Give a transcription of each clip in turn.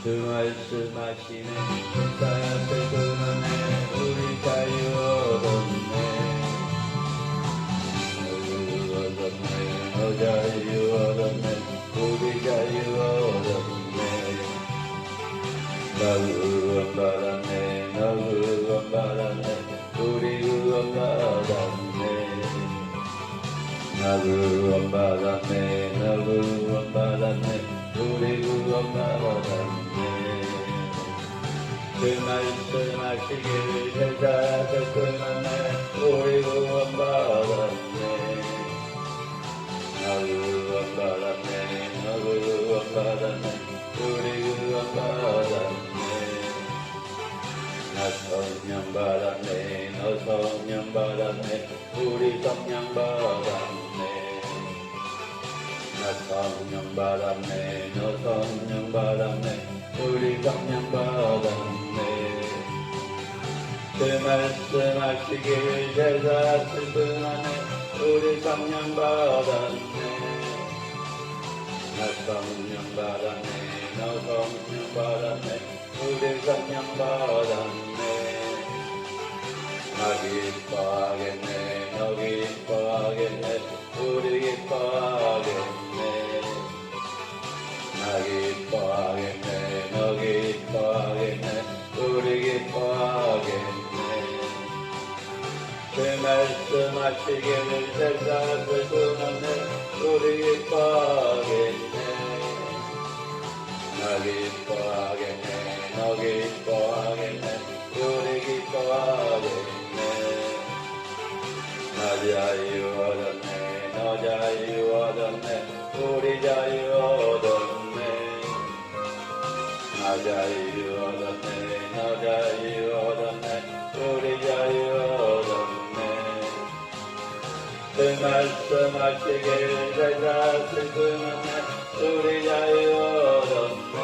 말씀하시네 사약을 끊어내 우리 자유 얻었네 너 자유 얻었네 우리 자유 얻었네 나 구원받았네 너 구원받았네 우리 구원받았네 나 구원받았네 너 구원받았네 우리 구원받았네 그 말씀하시길 제자들 끊었네 우리 구원받았네 나 구원받았네 너 구원받았네 우리 구원받았네 나 성령 받았네 너 성령 받았네 우리 성령 받았네 나 성령 받았네 너 성령 받았네 우리 성령 받았네 그 말씀하시길 제자들 끊어내 우리 성령 받았네 나 성령 받았네 너 성령 받았네 우리 성령 받았네 나 기뻐하겠네 너 기뻐하겠네 우리 기뻐하겠네 나 기뻐하겠네 너 기뻐하겠네 우리 기뻐하겠네 그 말씀하시길 제자들 끊었네 우리 기뻐하겠네 나 기뻐하겠네 너 기뻐하겠네 우리 기뻐하겠네 나 자유 얻었네 너 자유 얻었네 우리 자유 얻었네 나 자유 얻었네 너 자유 얻었네 우리 자유 얻었네 그 말씀하시길 제자들 끊었네 우리 자유 얻었네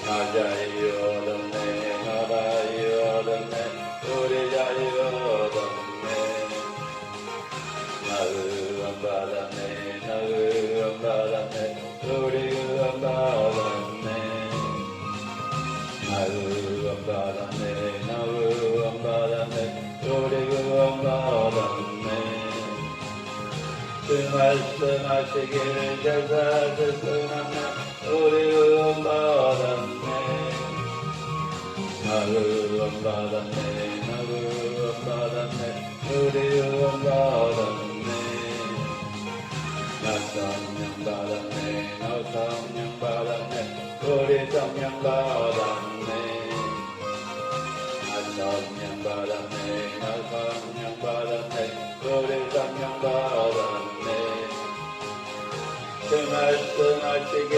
나 자유 얻었네 너 자유 얻었네 우리 자유 얻었네 나 구원받았네 너 구원받았네 우리 구원받았네 나 구원받았네 너 구원받았네 우리 구원받았네 그 말씀하시길 제자들 끊었네 우리 구원받았네 나 구원받았네 나 구원받았네 우리 구원받았네 나 성령 받았네 너 성령 받았네 우리 성령 받았네 나 성령 받았네 너 성령 받았네 우리 성령 받았네 그 말씀하시길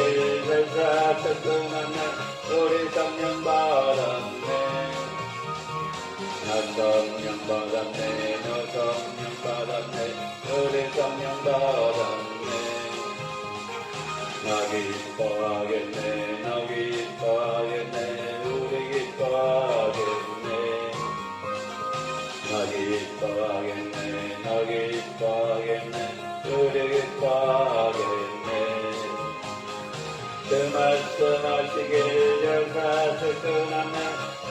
제자들 끊었네 우리 성령 받았네 나 성령 받았네 너 성령 받았네 우리 성령 받았네 나 기뻐하겠네 너 기뻐하겠네 우리 기뻐하겠네 나 기뻐하겠네 너 기뻐하겠네 우리 기뻐하겠네 그 말씀하시길 제자들 끊었네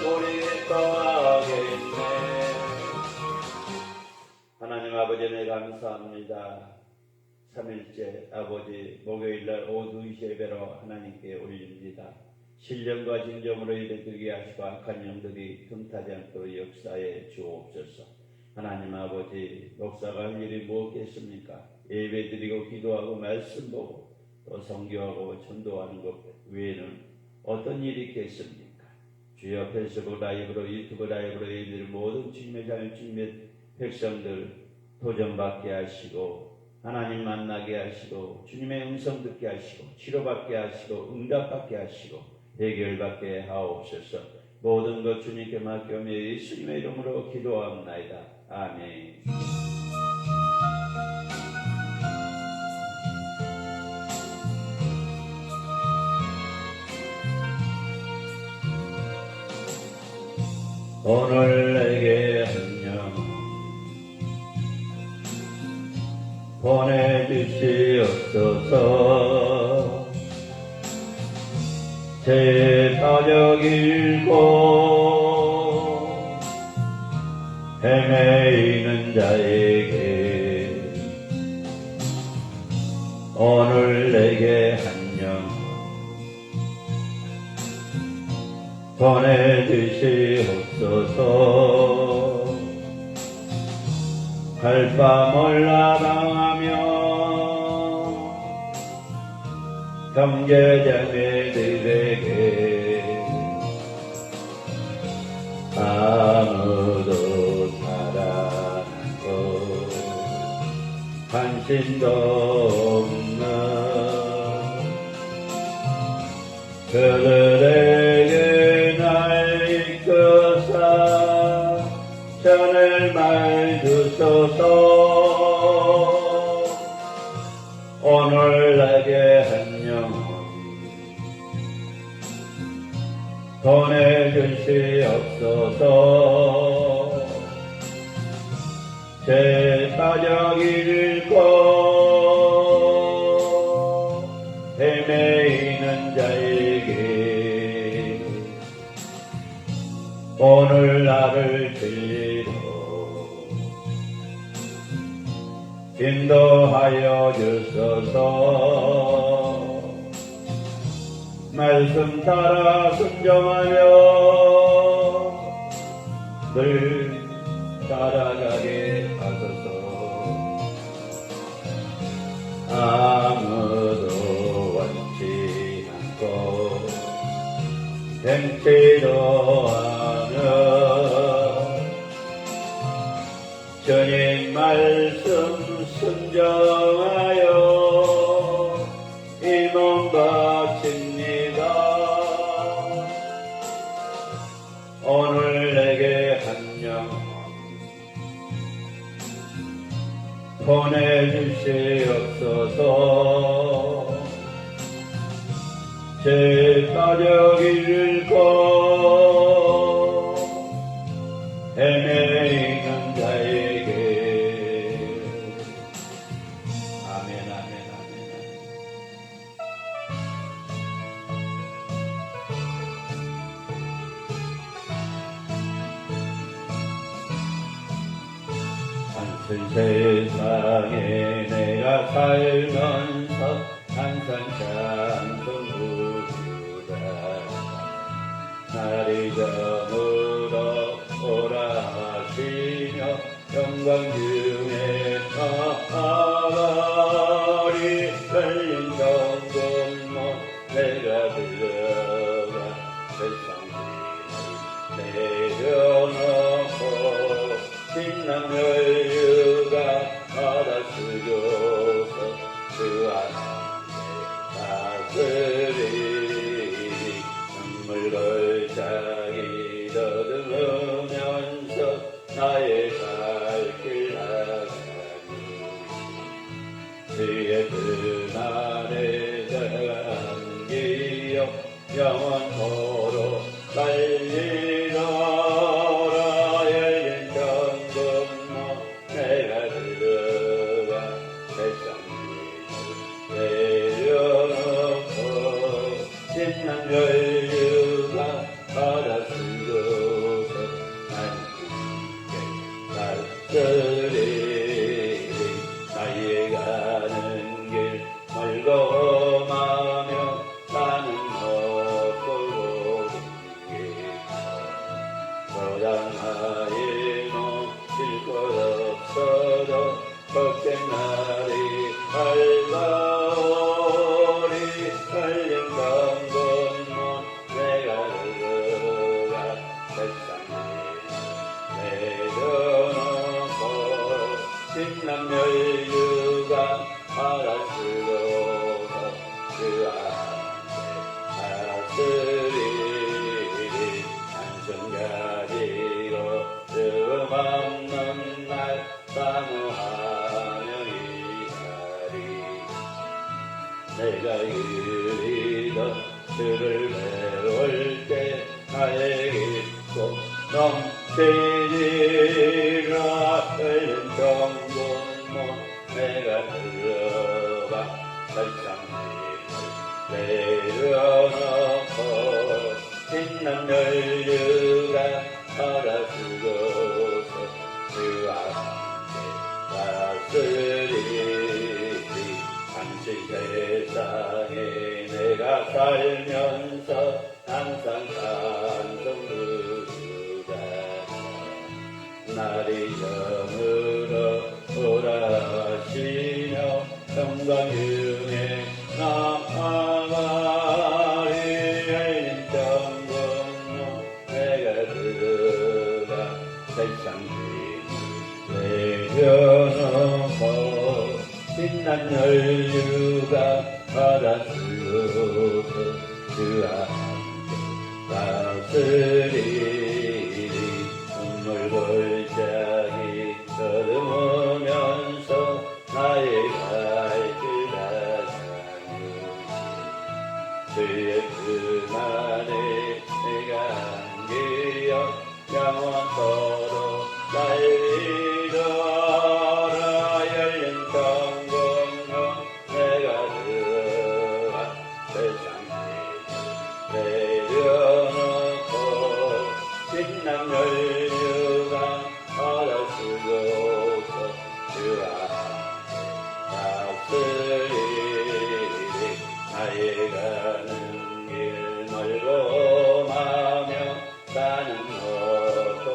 우리 기뻐하겠네 하나님 아버지를 감사합니다. 3일째 아버지 목요일날 오후 2시 예배로 하나님께 올립니다. 신령과 진정으로 예배드리게 하시고 악한 영들이 틈타지 않도록 역사에 주옵소서. 하나님 아버지 목사가 할 일이 무엇겠습니까? 예배드리고 기도하고 말씀 보고 또 선교하고 전도하는 것 외에는 어떤 일이 있겠습니까? 주여 페이스북 라이브로 유튜브 라이브로 예배드리는 모든 주님의 자녀 주님의 백성들 도전받게 하시고 하나님 만나게 하시고 주님의 음성 듣게 하시고 치료받게 하시고 응답받게 하시고 해결받게 하옵소서. 모든 것 주님께 맡겨며 예수님의 이름으로 기도합나이다. 아멘. 오늘 내게 한영 보내주시옵소서. 제 사역 잃고 헤매이는 자에게 오늘 내게 한영 보내주시옵소서. 갈 바 몰라 당하며 형제자매들에게 아무도 사랑하고 관심도 없는 그들에게 날 이끄사 전할 말 주소서. 오늘 내게 한 영혼 보내주시옵소서. 제 사역 잃고 헤매이는 자에게 오늘 나를 진리로 인도하여 주소서. 말씀 따라 순종하며 늘 따라가게 하소서. 아무도 원치 않고 뱀치로 하며 주님 말씀 순종하여 이 몸 바칩니다. 오늘 내게 한 영혼 보내주시옵소서. 제 사역 잃고 헤매이는 자에게 아멘 아멘 아멘. 한순 세상에 내가 살면서 항상 찬송 부르다 날이 저물어 오라 하시며 영광 중에 나아가리 열린 정금모 내가 들어가 세상 내려놓고 신난 열유가 받아쓰고서 그 안에 다스리 눈물 걸작이 더듬으면서 나의 살길 나가니 주의 그날에 담기어 영원토록 달리더라. 열린 정금모 내가 들어가 세상 내려놓고 신난 열유가 받아쓰고서 난 다스리 나의 가는 길 멀고 험하며 나는 헛골고 댕기며 고장하에 놓칠 것 없어도 걷겐 날이 밝아오리. 열린 정금모 내가 들어가 세상에 내려놓고 신난 열유가 받아쓰고서 그 안에 다스리 한손 가지고 름 없는 날 사모하며 이가리. 내가 이리던 주를 배울 때 나에게 꼭 넘치리라. 열린 정금모 내가 들어가 살상님을 내려놓고 받으리 당신 세상에 내가 살면서 항상 찬송부르라 날이 저물어 돌아가시며 영광중에 나아가리 열린 정금로 내가 들어가 세상 내려놓고 빛난 연류가 바다 슬로서 그와 함께 다스리리 눈물 골짜기 걸으면서 나의 갈길 다잡는 주의 그날에 내가 안기어 영원토록 날리더라 열린 정금로 내가 들어가 세상 내려놓고 빛난 연료가 바다 쓰고서 주와 다스리리 나의 가는 길 멀고 마며 사는 것도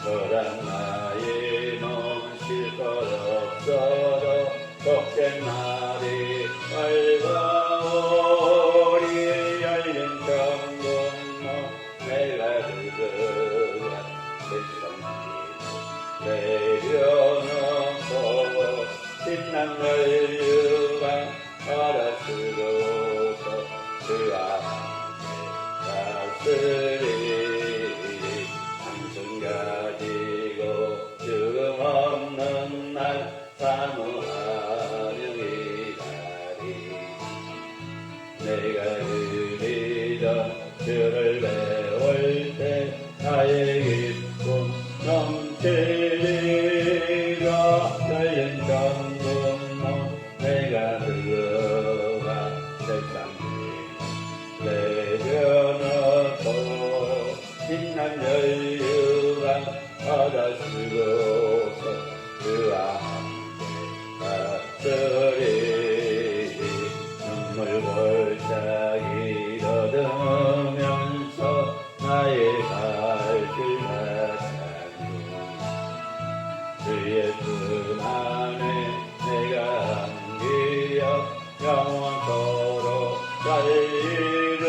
그런 나의 몸 실컷 없어도 복된 날이 밝아오리 열린 정금로 내가 들어가 세상 내려놓고 빛난 연료가 바다 쓰고서 그와 함께 다스리리 한숨 가지고 죽음 없는 날 사모하며 기다리 내가 그리던 주를 배울 때 나의 기쁨 넘치리라 열린 정금로 내가 들어가 세상 내려놓고 빛난 연료가 바다 쓰고서 그와 함께 다스리리 눈물 골짜기 더듬으면서 나의 갈길 가자니 주의 품 안에 내가 안기어 영원토록 살리라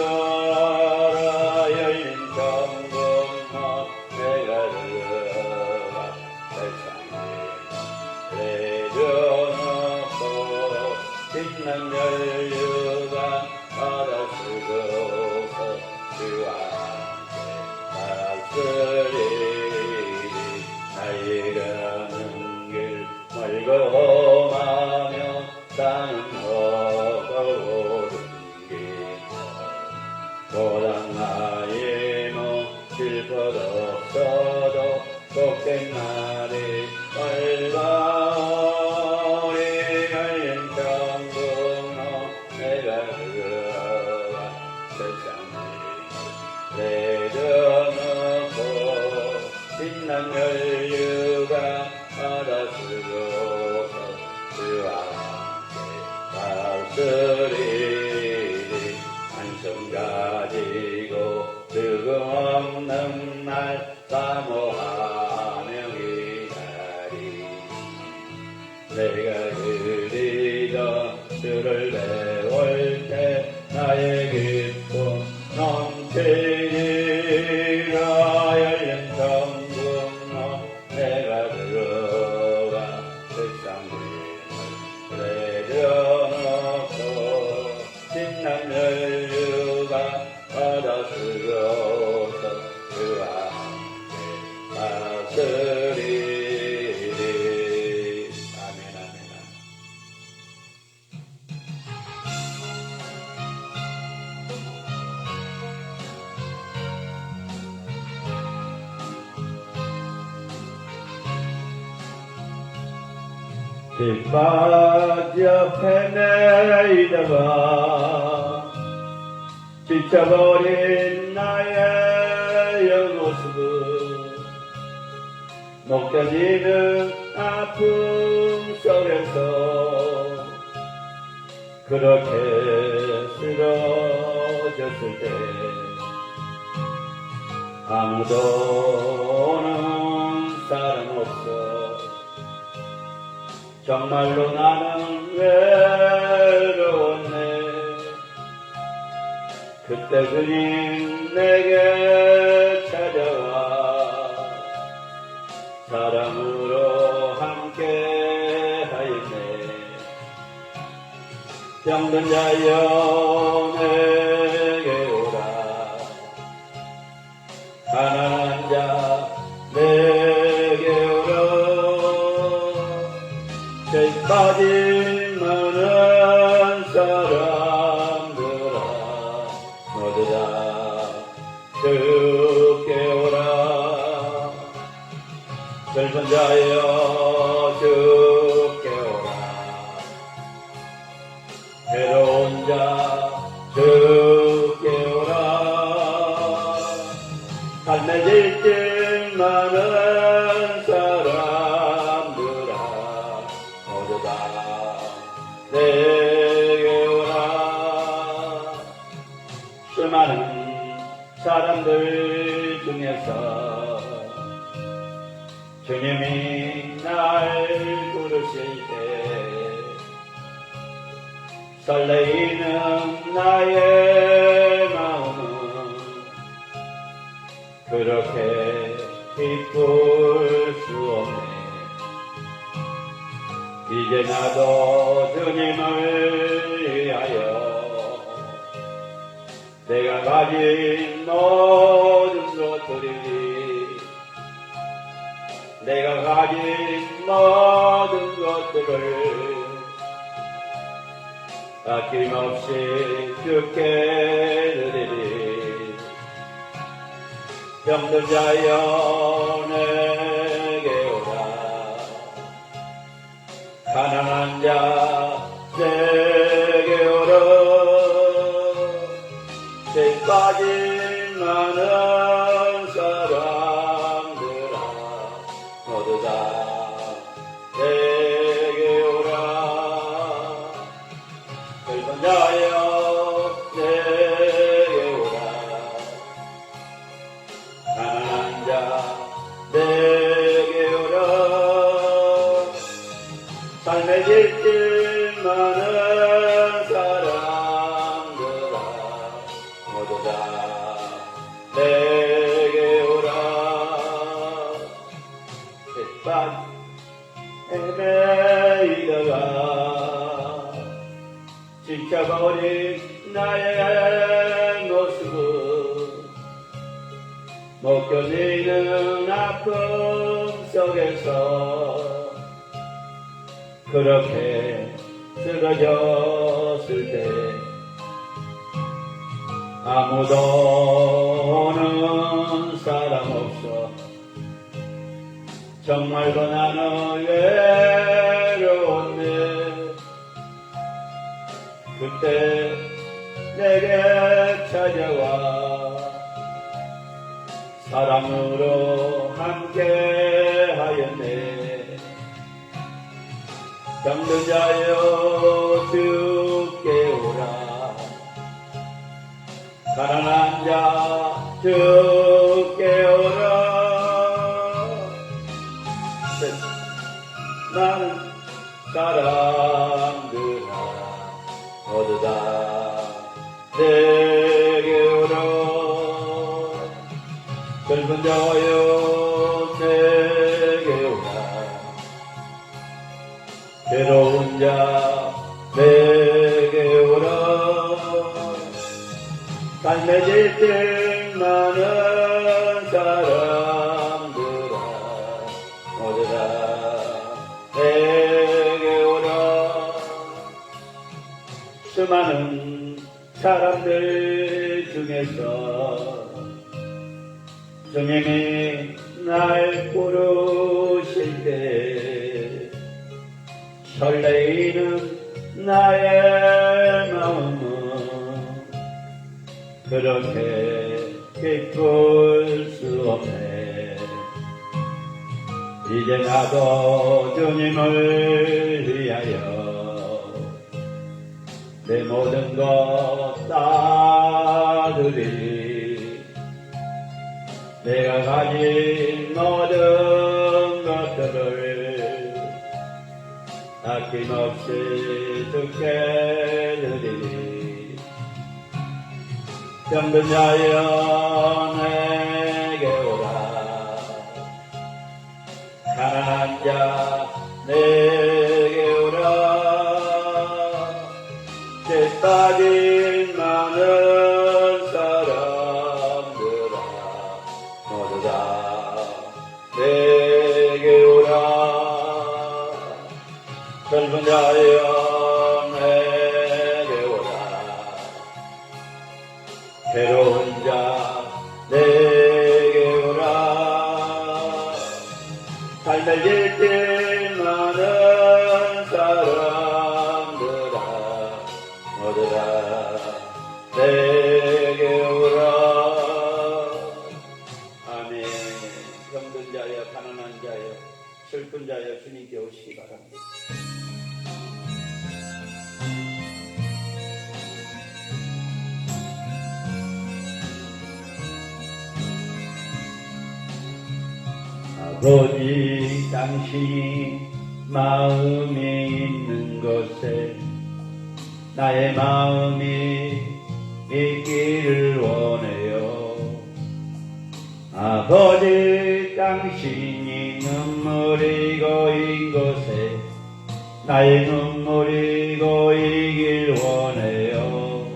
열린 정금로 내가 들어가 세상에 내려놓고 빛난 연료가 바다 쓰고서 주와 함께 다스리리 나의 가는 길 멀고 마며 사는 것도 옳은 길 고단 나의 몸 실컷 없어도 복된 날이 밝아오리 열린 정금로 내가 들어가 세상 내려놓고 빛난 연료가 바다 쓰고서 주와 함께 다스리리 한숨 가지고 죽음 없는 날 사모하며 기다리 내가 그리던 주를 배울 때 나의 기쁨 넘치리라 열린 정금로 내가 들어가 세상 내려놓고 빛난 연료가 바다 쓰고서 그와 함께 다스리리 아멘 아멘 빗맞아 헤매이다가 지쳐버린 나의 옆모습은 못 견디는 아픔 속에서 그렇게 쓰러졌을 때 아무도 오는 사람 없어 정말로 나는 외로웠네. 그때 그님 내게 찾아와 사랑으로 함께 하였네. 병든 자여 내게 오라 가난한 자 내게 오라 죄 빠진 많은 사람들아 모두 다 주께 오라. 슬픈 자여 주께 오라 괴로운 자 주께 오라. 삶에 질질 많은 사람들아 모두 다 내게 오라. 수많은 사람들 중에서 주님이 날 부르실 때 설레이는 나의 마음은 그렇게 기쁠 수 없네. 이제 나도 주님을 위하여 내가 가진 모든 것들이 내가 가진 모든 것들을 아낌없이 주께 드리리. 병든 자여 내게 오라 가난한 자 내게 오라 죄 빠진 많은 사람들아 모두 다 내게 오라. 슬픈 자여 내게 오라 가난한 자 내게 오라 삶에 질질 많은 사람들아 모두 다 내게 오라. 햇반 헤매이다가 지켜버린 나의 모습은 못 견디는 아픔 속에서 그렇게 쓰러졌을 때 아무도 오는 사람 없어 정말로 나는 외로웠네. 그때 내게 찾아와 사랑으로 함께 하였네. 병든 자여 주께 오라 가난한 자 주께 오라. 많은 사람들아 모두 다 내게 오라. 슬픈 자여 내게 오라 괴로운 자 내게 오라. 삶에 질질 많은 사람들아 모두 다 내게 오라. 수많은 사람들 중에서 주님이 날 부르실 때 설레이는 나의 마음은 그렇게 기쁠 수 없네. 이제 나도 주님을 위하여 내 모든 것 다 드리리. 내가 가진 모든 것들을 아낌없이 주께 드리리. 병든 자여 내게 오라. 가난한 자 내게 오라. 죄 빠진 많은 사람들아 모두 다 내게 오라. 젊은 자여 내게 오라. 괴로운 자 내게 오라. 삶을 질질 많은 사람들아 모두 다 내게 오라. 아멘. 병든 자여 가난한 자여 슬픈 자여 주님께 오시기 바랍니다. 아버지 당신이 마음이 있는 곳에 나의 마음이 있기를 원해요. 아버지 당신이 눈물이 고인 곳에 나의 눈물이 고이길 원해요.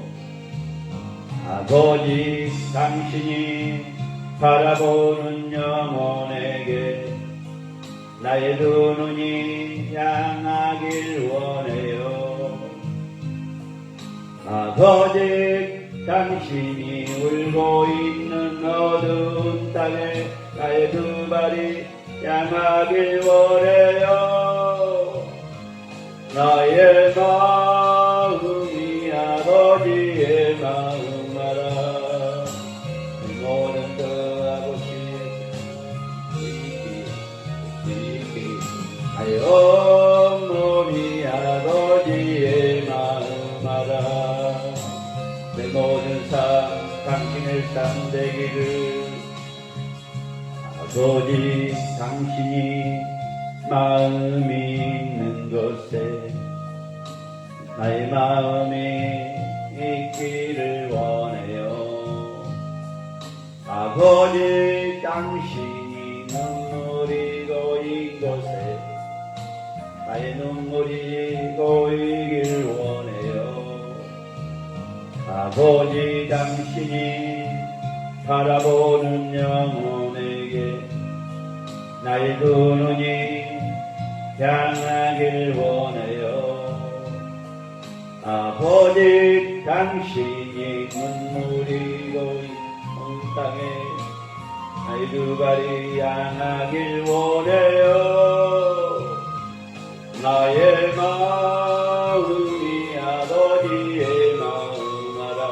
아버지 당신이 바라보는 영혼에게 나의 두 눈이 향하길 원해요. 아버지 당신이 울고 있는 어두운 땅에 나의 두 발이 향하길 원해요. 나의 마음이 아버지의 마음 알아. 모든 그 아버지의 하여 몸이 아버지의 마음 알아. 내 모든 삶 당신의 삶 되기를. 아버지 당신이 마음이 있는 곳에 나의 마음이 있기를 원해요. 아버지 당신이 눈물이 고인 곳에 나의 눈물이 고이길 원해요. 아버지 당신이 바라보는 영혼에게 나의 두 눈이 향하길 원해요. 아버지 당신이 눈물이 고인 땅에 나의 두 발이 향하길 원해요. 나의 마음이 아버지의 마음 알아.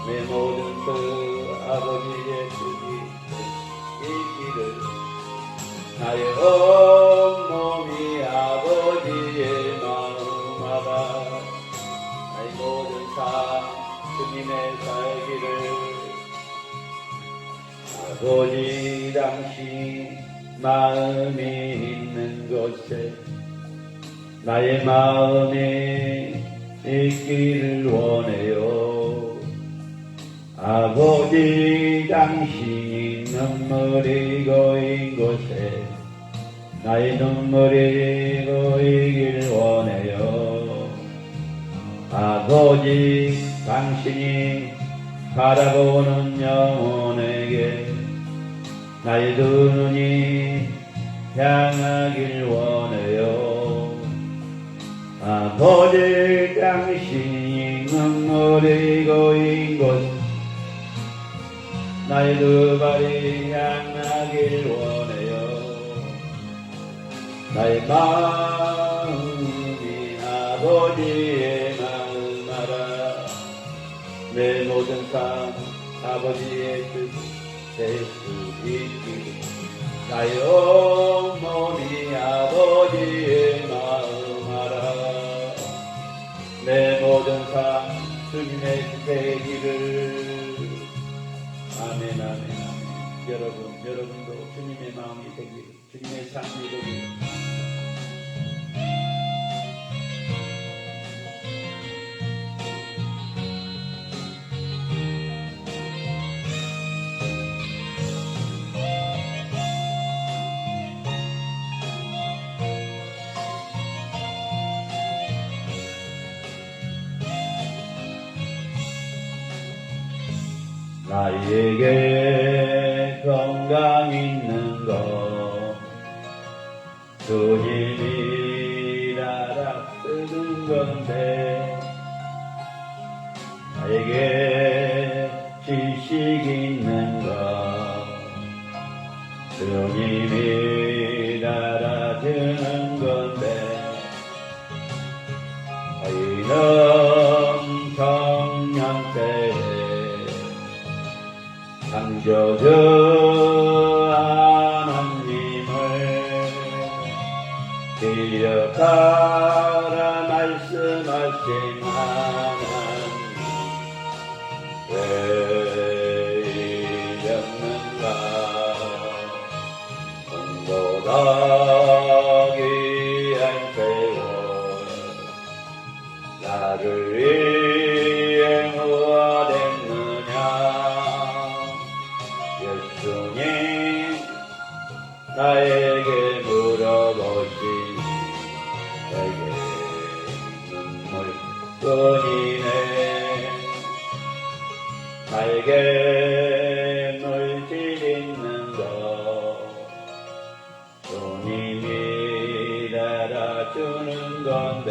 내 모든 그 아버지의 뜻이 있기를. 나의 온몸이 아버지의 마음 알아. 나의 모든 삶 주님의 살기를. 아버지 당신 마음이 있는 곳에 나의 마음이 있기를 원해요. 아버지 당신이 눈물이 고인 곳에 나의 눈물이 고이길 원해요. 아버지 당신이 바라보는 영혼에게 나의 두 눈이 향하길 원해요. 아버지 당신이 눈물이 고인 곳 나의 두 발이 향하길 원해요. 나의 마음이 아버지의 마음 알아. 내 모든 삶 아버지의 뜻 될 수 있기를. 나의 온몸이 아버지의 마음 알아. 내 모든 삶 주님의 되기를. 아멘 아멘 아멘. 여러분도 주님의 마음이 되기를, 주님의 삶이 되기를. 나에게 건강 있는 것 주님이 나라 쓰는 건데, 나에게 지식 있는 것 주님이 나라 주는 건데, 너희는 청년 때에 창조주 하나님을 기억하라 말씀하신 하나님, 왜 잊었는가. 꿈보다 귀한 세월 나를 위해 모아댔느냐. 예수님 나에게 물어보시니 내게 눈물뿐이네. 나에게 물질 있는 것 주님이 달아주는 건데,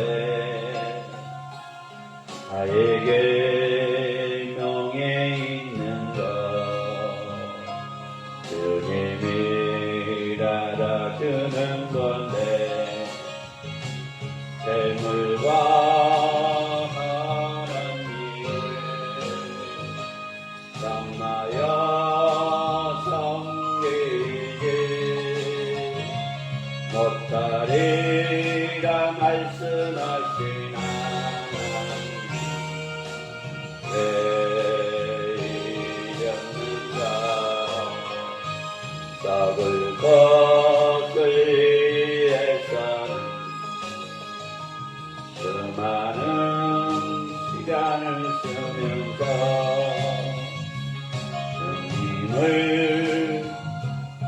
나에게 명예 있는 것 주님이 달아주는 건데, 재물과 하나님을 삼나여 섬기지 못하리라 말씀하신 하나님, 왜 잊었는가. 썩을 것을 위해서는 수많은 시간을 쓰면서 주님을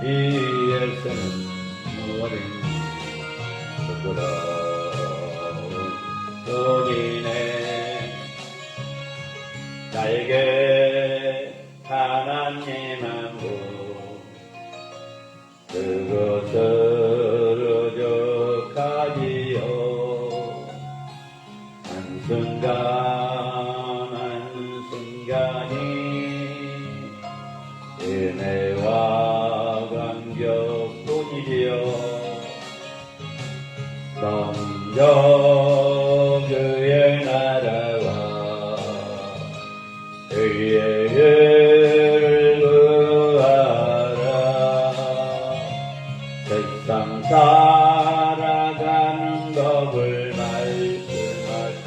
위해서는 무엇인 부끄러운 돈이네. 나에게 하나님 한 분 그것으로 족하지요. 한순간이 은혜와 감격뿐이지요. 먼저 그의 나라와 그의 의를 구하라. 세상 살아가는 법을 말씀하신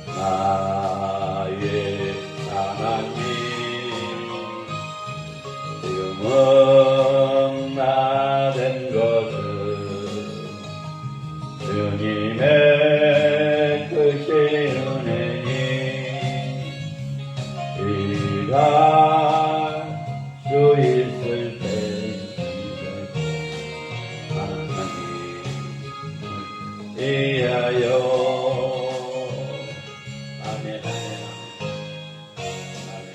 나의 하나님, 지금은 나된 것은 주님의 크신 은혜니 일할 수 있을 때 하나님을 위하여. 아멘 아멘 아멘.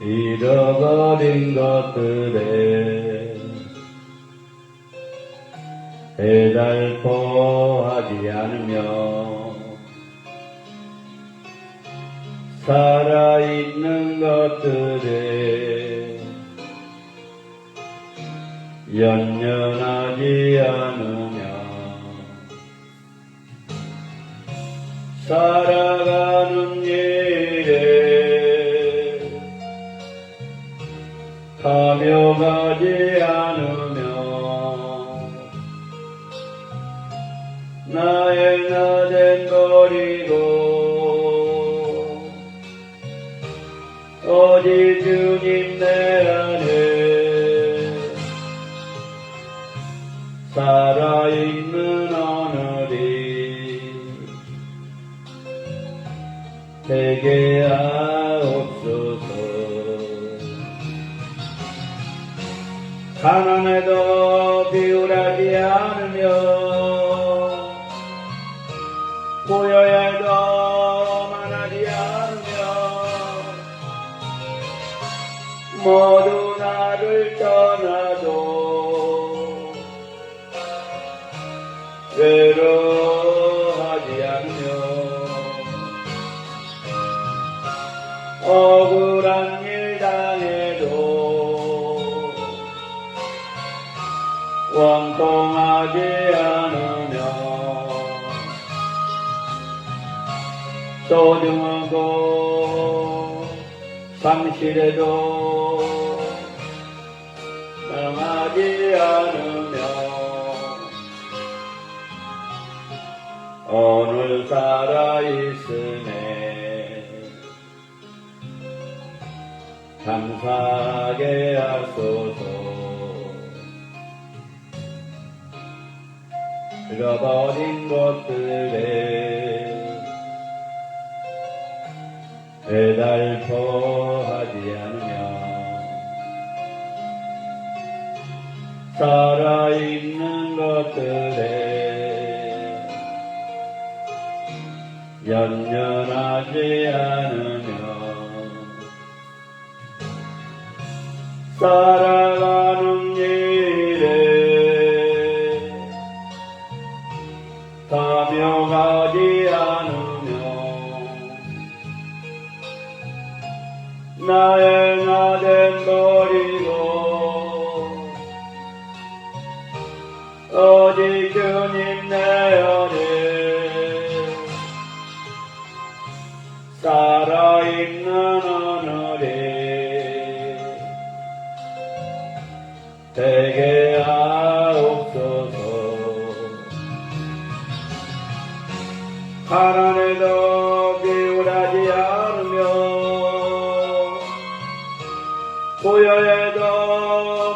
잃어버린 것들에 배달포하지 않으며 살아있는 것들에 연연하지 않으며 살아가는 일에 가벼가지 않으며 나의 나된 버리고 오직 주님 내 안에 살아있는 오늘이 되게 하옵소서. 가난해도 비굴하지 않으며 부여해도 만하지 않으며 모두 나를 떠나도 외로워하지 않으며 억울한 일 당해도 원통하지 않으며 소중하고 상실해도 망하지 않으며 오늘 살아있으네 감사하게 하소서. 잃어버린 것들에 배달포하지 않으며 살아있는 것들에 연연하지 않으며 살아가는 일에 가벼가지 않으며 나의 나된 버리고 오직 주님 내 안에 살아있는 오늘이 되게 하옵소서. 가난해도 비굴하지 않으며 부여해도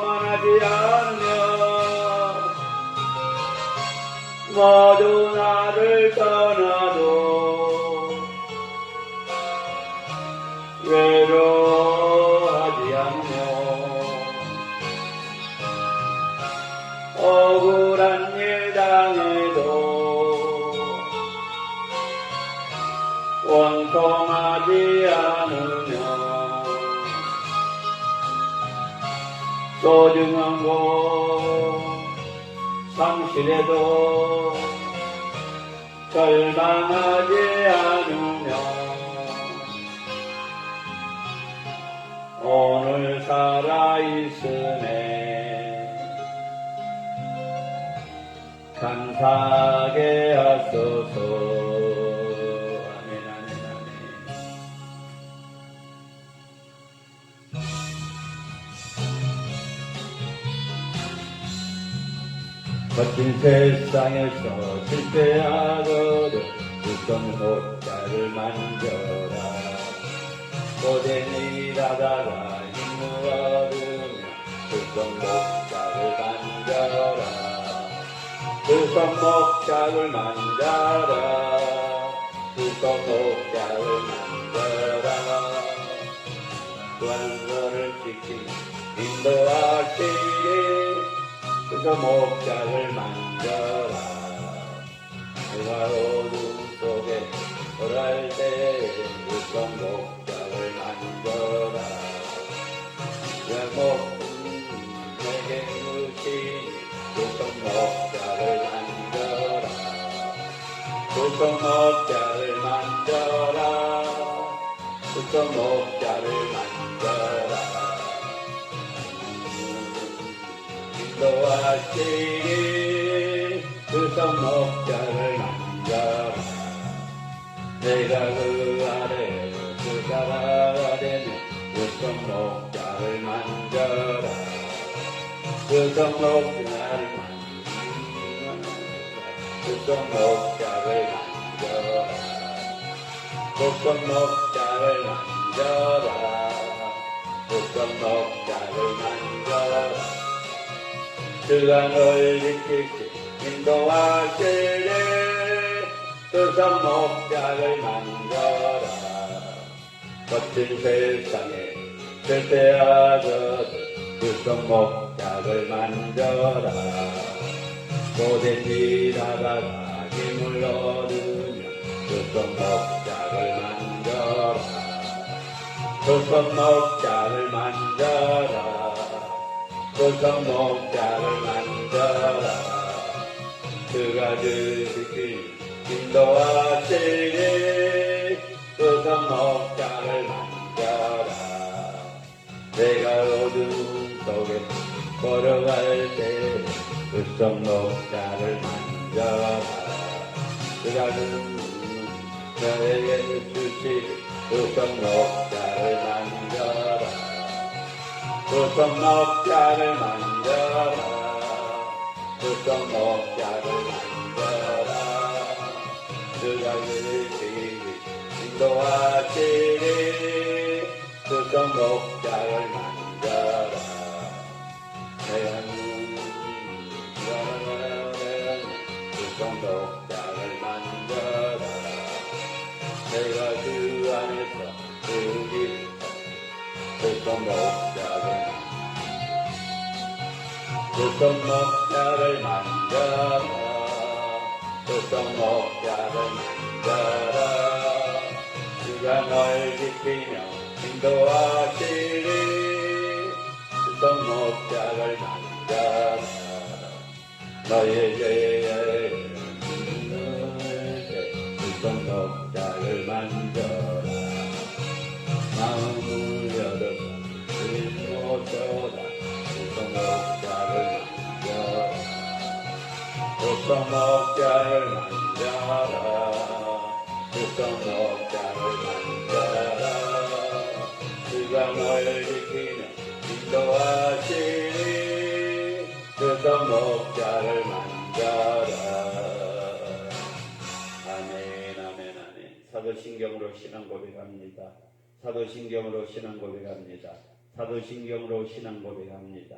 만하지 않으며 모두 나를 떠나도 외로워하지 않으며 억울한 일 당해도 원통하지 않으며 소중하고 상실해도 절망하지 않으며 오늘 살아있으네 감사하게 하소서. 아멘 아멘 아멘. 거친 세상에서 실패하거든 두손 목자를 만져라. 고된 일하다가 힘을 얻으며 두손 목자를 만져라. 두손 목자를 만져라. 두손 목자를 만져라. 구원서를 지키며 인도하시리. 두손 목자를 만져라. 내가 어둠 속에 돌아갈 때 두손 목자를 만져라. 내게 주신 그 손목자를 만져라. 그 손목자를 만져라. 그 손목자를 만져라. 인도하시니 그 손목자를 만져라. 내가 그 아래 그 자라 되면 그 손목자를 만져라. 그 손목자를 만져라. 그 손목자를 만져라. 그 손목자를 만져라. 그 손목자를 만져라. 그가 널 지키시 인도하시네. 그 손목자를 만져라. 거친 세상에 절대하거든 그 손목자를 만져라. 고된 길 하다가 힘을 얻으며 그 손목자를 만져라. 그 손목자를 만져라. 그 손목자를 만져라. 그가 주시길 인도하시니 그 손목자를 만져라. 내가 어두운 속에 걸어갈 때 그 손목자를 만져라. 그가 너에게 주신 그 손목자를 만져라. 그 손목자를 만져라. 그 손목자를 만져라. 그가 주시길 인도하시니 그 손목자를 만져라. 그 손목자를 만져라. 내가 주 안에서 그 손목자를 그 손목자를 만져라. 그 손목자를 만져라. 그가 널 지키며 인도하시니 그 손목자를 만져라. 너의 죄에 그 손목자를 만져라. 마음을 열어서 그리스도보다 그 손목자를 만져라. 그 손목자를 만져라. 그 손목자를 만져라. 그가 널 지키며 인도하시니 그 손목자를 만져라. 아멘 아멘 아멘. 사도신경으로 신앙 고백합니다. 사도신경으로 신앙 고백합니다. 사도신경으로 신앙 고백합니다.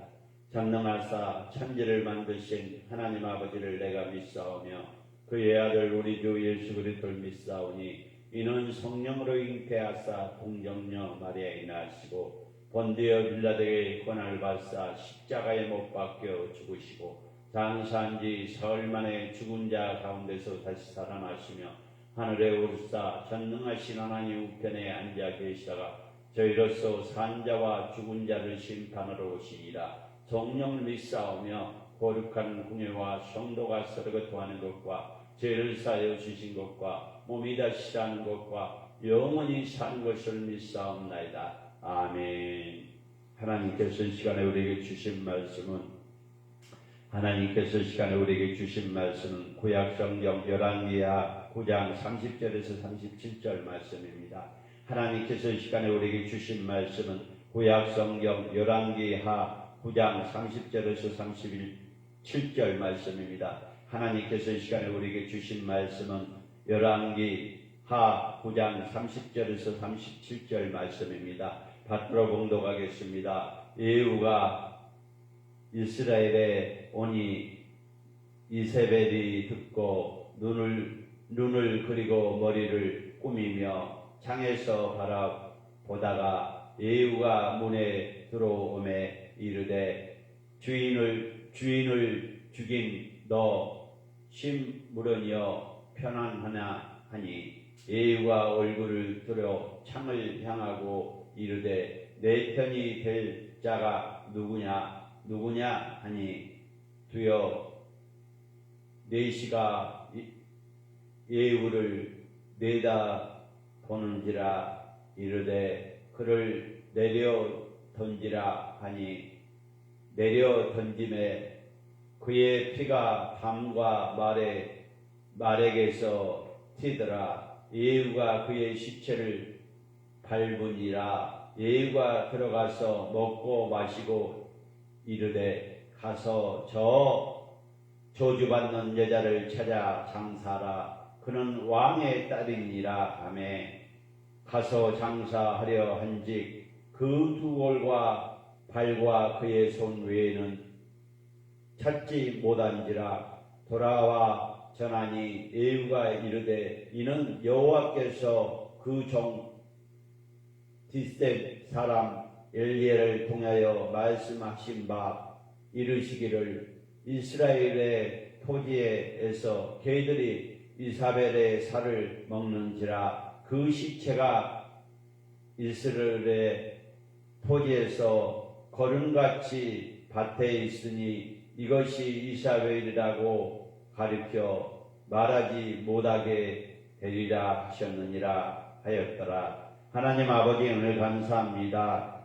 전능하사 천지를 만드신 하나님 아버지를 내가 믿사오며 그의 아들 우리 주 예수 그리스도를 믿사오니 이는 성령으로 잉태하사 동정녀 마리아에 낳으시고 본디어 빌라도에게 권한을 받사 십자가에 못 박혀 죽으시고 장사한 지 사흘 만에 죽은 자 가운데서 다시 살아나시며 하늘에 오르사 전능하신 하나님 우편에 앉아 계시다가 저희로서 산 자와 죽은 자를 심판하러 오시니라. 성령을 믿사오며 거룩한 공예와 성도가 서로 토하는 것과 죄를 사하여 주신 것과 몸이 다시 사는 것과 영원히 사는 것을 믿사옵나이다. 아멘. 하나님께서 이 시간에 우리에게 주신 말씀은 구약성경 열왕기하 9장 30절에서 37절 말씀입니다. 하나님께서 이 시간에 우리에게 주신 말씀은 구약성경 열왕기하 9장 30절에서 37절 말씀입니다. 하나님께서 이 시간에 우리에게 주신 말씀은 열왕기하 9장 30절에서 37절 말씀입니다. 받들어 봉독하겠습니다. 예후가 이스라엘에 오니 이세벨이 듣고 눈을 그리고 머리를 꾸미며 창에서 바라보다가 예후가 문에 들어오매 이르되 주인을 죽인 너 심무련이여 편안하나 하니 예후가 얼굴을 들어 창을 향하고 이르되 내 편이 될 자가 누구냐 하니 두여 내시가 예후를 내다 보는지라 이르되 그를 내려 던지라 하니 내려 던짐에 그의 피가 담과 말에게서 튀더라. 예후가 그의 시체를 밟으니라. 예후가 들어가서 먹고 마시고 이르되 가서 저 저주받는 여자를 찾아 장사하라. 그는 왕의 딸이니라 하매 가서 장사하려 한즉 그 두 골과 발과 그의 손 외에는 찾지 못한지라. 돌아와 전하니 예후가 이르되 이는 여호와께서 그 종 뒷셈 사람 엘리야를 통하여 말씀하신 바 이르시기를 이스라엘의 토지에서 개들이 이사벨의 살을 먹는지라. 그 시체가 이스라엘의 토지에서 거름같이 밭에 있으니 이것이 이사벨이라고 가리켜 말하지 못하게 되리라 하셨느니라 하였더라. 하나님 아버지 오늘 감사합니다.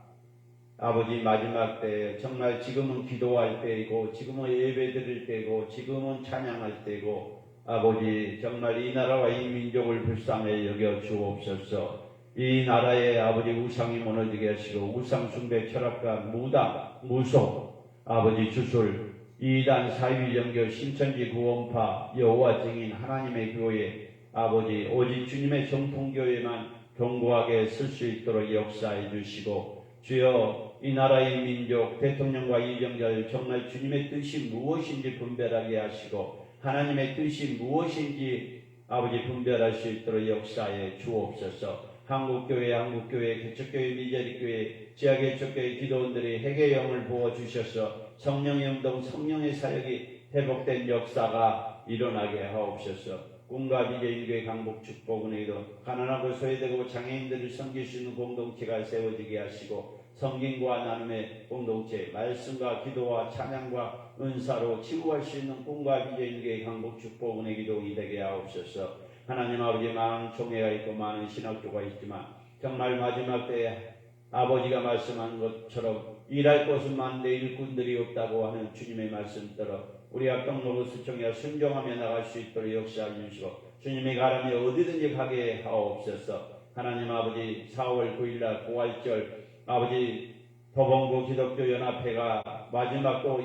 아버지 마지막 때 정말 지금은 기도할 때이고 지금은 예배드릴 때이고 지금은 찬양할 때이고 아버지 정말 이 나라와 이 민족을 불쌍히 여겨 주옵소서. 이 나라에 아버지 우상이 무너지게 하시고 우상 숭배 철학과 무당 무속 아버지 주술 이단 사위정교 신천지 구원파 여호와 증인 하나님의 교회 아버지 오직 주님의 정통교회만 견고하게 쓸 수 있도록 역사해 주시고 주여 이 나라의 민족 대통령과 이정자를 정말 주님의 뜻이 무엇인지 분별하게 하시고 하나님의 뜻이 무엇인지 아버지 분별할 수 있도록 역사해 주옵소서. 한국교회, 개척교회, 미자리교회, 지하개척교회 기도원들이 회개의 영을 부어주셔서 성령의 운동, 성령의 사역이 회복된 역사가 일어나게 하옵소서. 꿈과 비전교회 강북 축복은혜도 가난하고 소외되고 장애인들을 섬길 수 있는 공동체가 세워지게 하시고 성김과 나눔의 공동체, 말씀과 기도와 찬양과 은사로 치유할 수 있는 꿈과 비전교회 강북 축복은혜 기도이 되게 하옵소서. 하나님 아버지 많은 총회가 있고 많은 신학교가 있지만 정말 마지막 때에 아버지가 말씀한 것처럼 일할 곳은 많은데 일꾼들이 없다고 하는 주님의 말씀대로 우리 합동로그 수총회가 순종하며 나갈 수 있도록 역사해 주시고 주님의 가람이 어디든지 가게 하옵소서. 하나님 아버지 4월 9일날 부활절 아버지 도봉구 기독교연합회가 마지막 또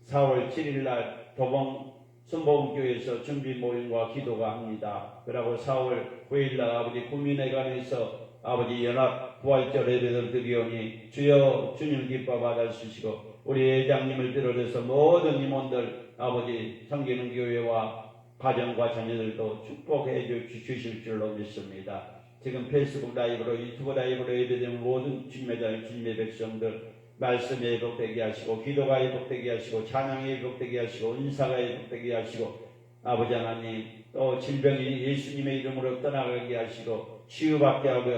4월 7일날 도봉 순복음교회에서 준비 모임과 기도가 합니다. 그리고 4월 9일날 아버지 구민회관에서 아버지 연합 부활절 예배를 드리오니 주여 주님 기뻐 받아주시고 우리 회장님을 비롯해서 모든 임원들 아버지 섬기는 교회와 가정과 자녀들도 축복해 주실 줄로 믿습니다. 지금 페이스북 라이브로 유튜브 라이브로 예배되는 모든 주님의 자녀 주님의 백성들 말씀이 회복되게 하시고 기도가 회복되게 하시고 찬양이 회복되게 하시고 은사가 회복되게 하시고 아버지 하나님 또 질병이 예수님의 이름으로 떠나가게 하시고 치유받게 하고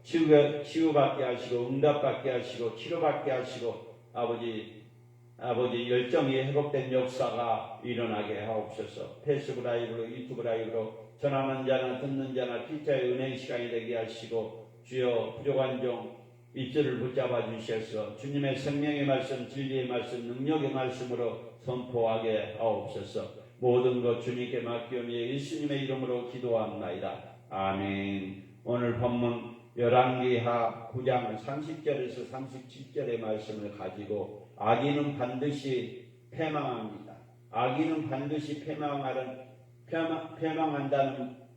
치유받게 하시고 응답받게 하시고 치료받게 하시고 아버지 열정이 회복된 역사가 일어나게 하옵소서. 페이스북 라이브로 유튜브 라이브로 전하는 자나 듣는 자나 피자의 은혜 시간이 되게 하시고 주여 부족한 종 입술을 붙잡아 주셔서 주님의 생명의 말씀, 진리의 말씀, 능력의 말씀으로 선포하게 하옵소서. 모든 것 주님께 맡기오며 예수님의 이름으로 기도합나이다. 아멘. 오늘 본문 열왕기하 9장 30절에서 37절의 말씀을 가지고 악인은 반드시 패망합니다. 악인은 반드시 패망한다는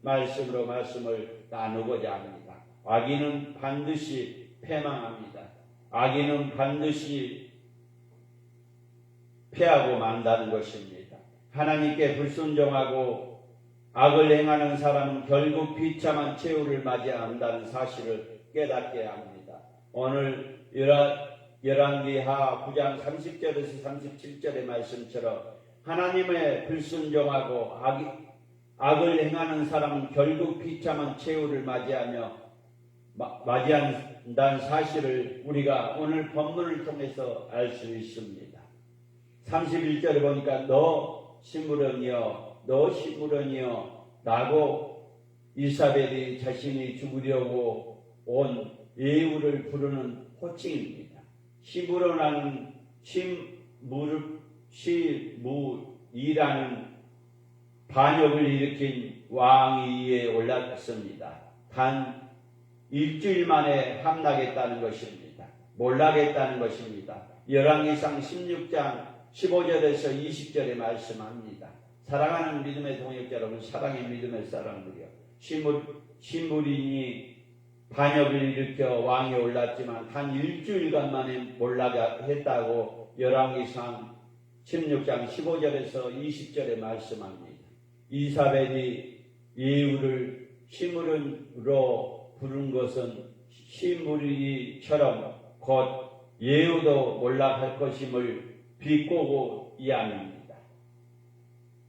말씀으로 말씀을 나누고자 합니다. 악인은 반드시 패망합니다. 악인은 반드시 패하고 만다는 것입니다. 하나님께 불순종하고 악을 행하는 사람은 결국 비참한 최후를 맞이한다는 사실을 깨닫게 합니다. 오늘 열왕기하 9장 30절에서 37절의 말씀처럼 하나님의 불순종하고 악을 행하는 사람은 결국 비참한 최후를 맞이하는 사실을 우리가 오늘 본문을 통해서 알 수 있습니다. 31절에 보니까 너 시므론이여 너 시므론이여 라고 이사벨이 자신이 죽으려고 온 예후를 부르는 호칭입니다. 시므론은 시무이라는 반역을 일으킨 왕 위에 올랐습니다. 단 일주일 만에 함락했다는 것입니다. 몰락했다는 것입니다. 열왕기상 16장 15절에서 20절에 말씀합니다. 사랑하는 믿음의 동역자 여러분, 사랑의 믿음의 사람들이여, 시므린이 반역을 일으켜 왕에 올랐지만 단 일주일간 만에 몰락했다고 열왕기상 16장 15절에서 20절에 말씀합니다. 이사벨이 예후를 시므론으로 부른 것은 시므리처럼 곧 예후도 몰락할 것임을 비꼬고 이야기합니다.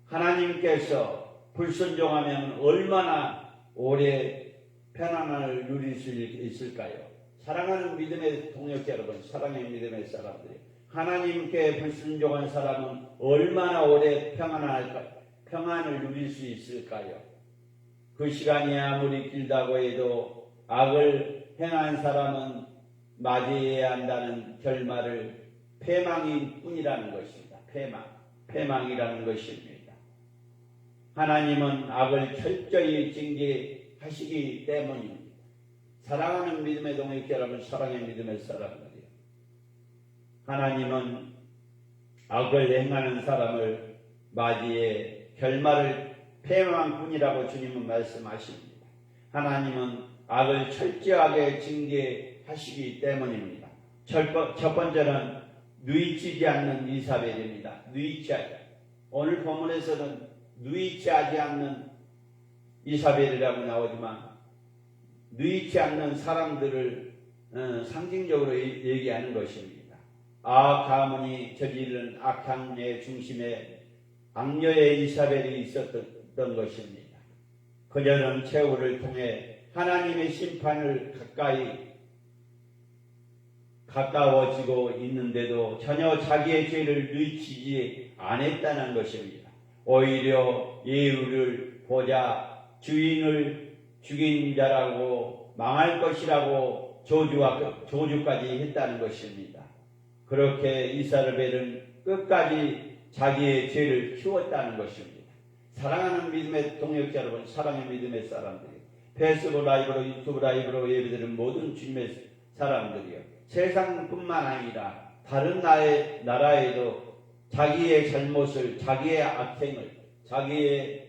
하나님께서 불순종하면 얼마나 오래 편안함을 누릴 수 있을까요? 사랑하는 믿음의 동역자 여러분, 사랑의 믿음의 사람들이, 하나님께 불순종한 사람은 얼마나 오래 평안을 누릴 수 있을까요? 그 시간이 아무리 길다고 해도 악을 행한 사람은 맞이해야 한다는 결말을 패망일 뿐이라는 것입니다. 패망이라는 것입니다. 하나님은 악을 철저히 징계하시기 때문입니다. 사랑하는 믿음의 동역자 여러분, 사랑의 믿음의 사람들이요, 하나님은 악을 행하는 사람을 맞이해 결말을 패망뿐이라고 주님은 말씀하십니다. 하나님은 악을 철저하게 징계하시기 때문입니다. 첫 번째는 누이치지 않는 이사벨입니다. 오늘 본문에서는 누이치하지 않는 이사벨이라고 나오지만 누이치 않는 사람들을 상징적으로 얘기하는 것입니다. 가문이 저지른 악행의 중심에 악녀의 이사벨이 있었던 것입니다. 그녀는 최후를 통해 하나님의 심판을 가까워지고 있는데도 전혀 자기의 죄를 누이치지 않았다는 것입니다. 오히려 예후를 보자 주인을 죽인 자라고 망할 것이라고 조주까지 했다는 것입니다. 그렇게 이사벨은 끝까지 자기의 죄를 키웠다는 것입니다. 사랑하는 믿음의 동역자 여러분, 사랑의 믿음의 사람들이, 페이스북 라이브로, 유튜브 라이브로 예배드리는 모든 주님의 사람들이요, 세상뿐만 아니라 다른 나라에도 자기의 잘못을, 자기의 악행을, 자기의